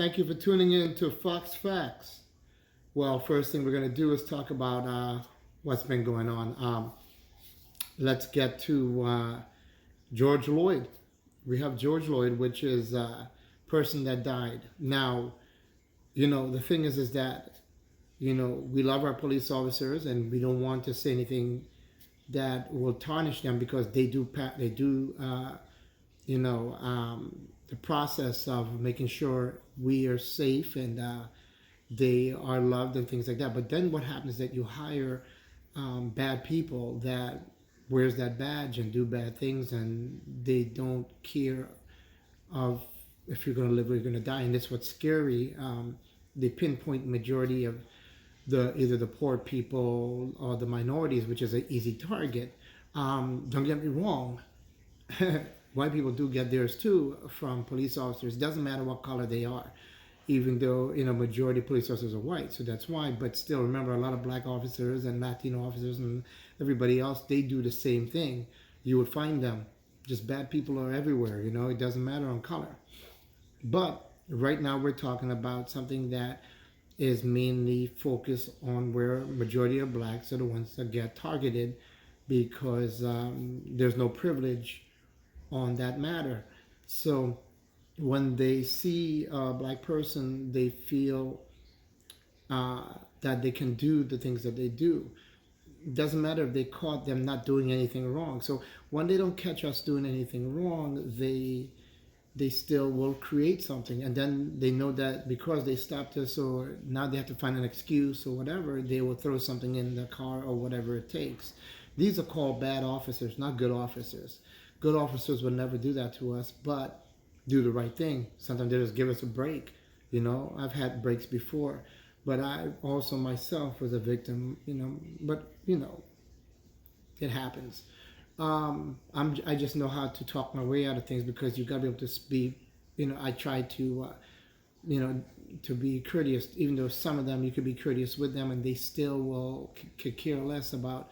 Thank you for tuning in to Fox Facts. Well, first thing we're going to do is talk about what's been going on. Let's get to George Floyd. We have George Floyd, which is a person that died. Now, the thing is that, we love our police officers and we don't want to say anything that will tarnish them because they do, the process of making sure we are safe and they are loved and things like that. But then what happens is that you hire bad people that wears that badge and do bad things, and they don't care of if you're going to live or you're going to die. And that's what's scary. They pinpoint majority of either the poor people or the minorities, which is an easy target. Don't get me wrong. White people do get theirs too from police officers. It doesn't matter what color they are, even though majority of police officers are white. So that's why. But still, remember, a lot of black officers and Latino officers and everybody else, they do the same thing. You would find them. Just bad people are everywhere. It doesn't matter on color. But right now we're talking about something that is mainly focused on where majority of blacks are the ones that get targeted because there's no privilege on that matter. So when they see a black person, they feel that they can do the things that they do. It doesn't matter if they caught them not doing anything wrong. So when they don't catch us doing anything wrong, they still will create something. And then they know that because they stopped us, or now they have to find an excuse or whatever, they will throw something in the car or whatever it takes. These are called bad officers, not good officers. Good officers would never do that to us, but do the right thing. Sometimes they just give us a break. I've had breaks before, but I also myself was a victim. But it happens. I just know how to talk my way out of things because you got to be able to speak. I try to, to be courteous. Even though some of them you could be courteous with them, and they still will could care less about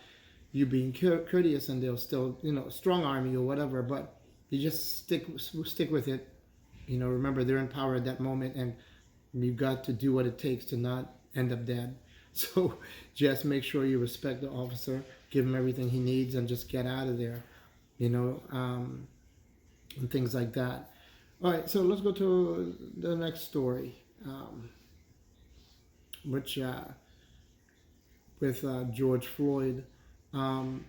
you being courteous, and they'll still strong arm you or whatever. But you just stick with it. Remember, they're in power at that moment, and you've got to do what it takes to not end up dead. So just make sure you respect the officer, give him everything he needs, and just get out of there, and things like that. All right, so let's go to the next story, which with George Floyd.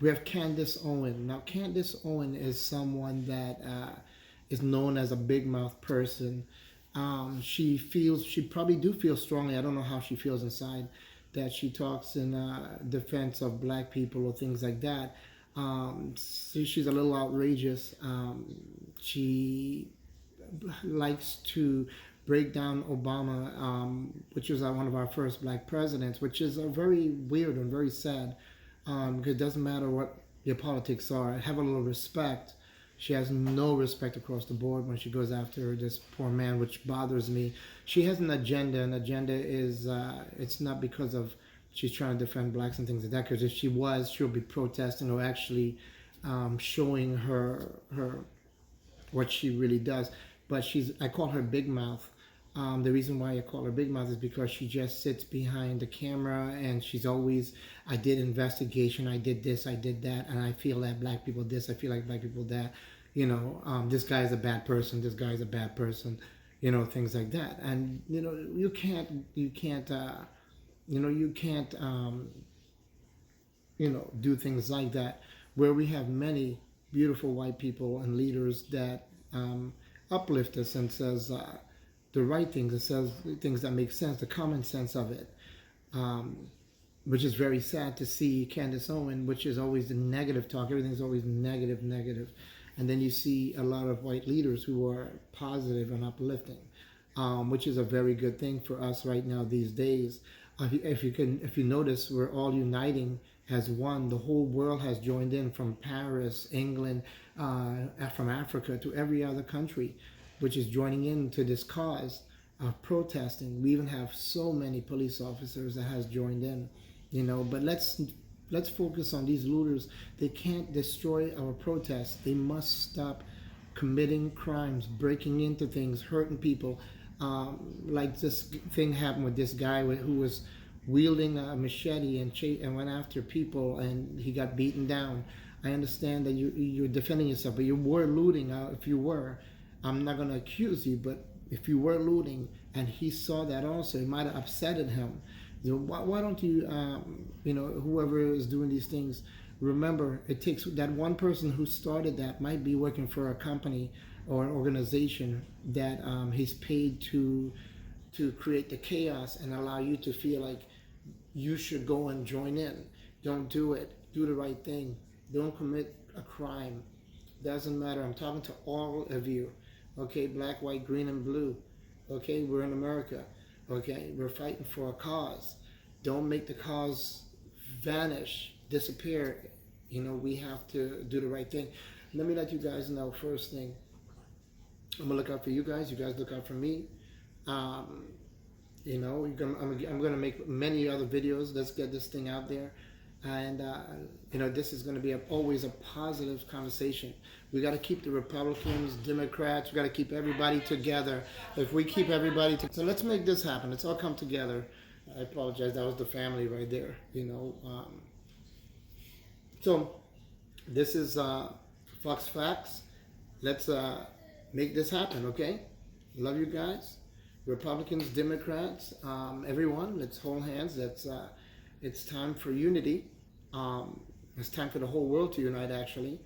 We have Candace Owen. Now, Candace Owen is someone that is known as a big mouth person. She probably do feel strongly. I don't know how she feels inside, that she talks in defense of black people or things like that. So she's a little outrageous. She likes to break down Obama, which was one of our first black presidents, which is very weird and very sad. Because it doesn't matter what your politics are. Have a little respect. She has no respect across the board when she goes after this poor man, which bothers me. She has an agenda. An agenda is, it's not because of she's trying to defend blacks and things like that, because if she was, she'll be protesting or actually showing her what she really does. But I call her big mouth. The reason why I call her big mouth is because she just sits behind the camera and she's always, I did investigation, I did this, I did that, and I feel that black people this, I feel like black people that, this guy is a bad person, this guy is a bad person, things like that. And, you can't do things like that, where we have many beautiful white people and leaders that uplift us and says, the right things. It says things that make sense, the common sense of it, which is very sad to see. Candace Owen, which is always the negative talk. Everything's always negative. And then you see a lot of white leaders who are positive and uplifting, which is a very good thing for us right now these days. If you notice, we're all uniting as one. The whole world has joined in, from Paris, England, from Africa to every other country, which is joining into this cause of protesting. We even have so many police officers that has joined in, but let's focus on these looters. They can't destroy our protests. They must stop committing crimes, breaking into things, hurting people. Like this thing happened with this guy who was wielding a machete and went after people, and he got beaten down. I understand that you're defending yourself, but you were looting. If you were, I'm not going to accuse you, but if you were looting and he saw that also, it might have upsetted him. Why don't you, whoever is doing these things, remember it takes that one person who started that might be working for a company or an organization that he's paid to create the chaos and allow you to feel like you should go and join in. Don't do it. Do the right thing. Don't commit a crime. Doesn't matter. I'm talking to all of you. Okay, black, white, green, and blue. Okay, we're in America. Okay, we're fighting for a cause. Don't make the cause vanish, disappear. We have to do the right thing. Let me let you guys know. First thing, I'm gonna look out for you guys. You guys look out for me. I'm gonna make many other videos. Let's get this thing out there, and this is gonna be always a positive conversation. We got to keep the Republicans, Democrats. We got to keep everybody together. If we keep everybody together, so let's make this happen. Let's all come together. I apologize. That was the family right there. So this is Fox Facts. Let's make this happen. Okay. Love you guys. Republicans, Democrats, everyone, let's hold hands. It's time for unity. It's time for the whole world to unite, actually.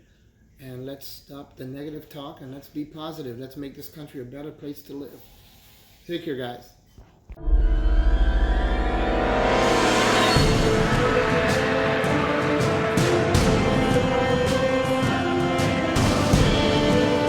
And let's stop the negative talk and let's be positive. Let's make this country a better place to live. Take care, guys.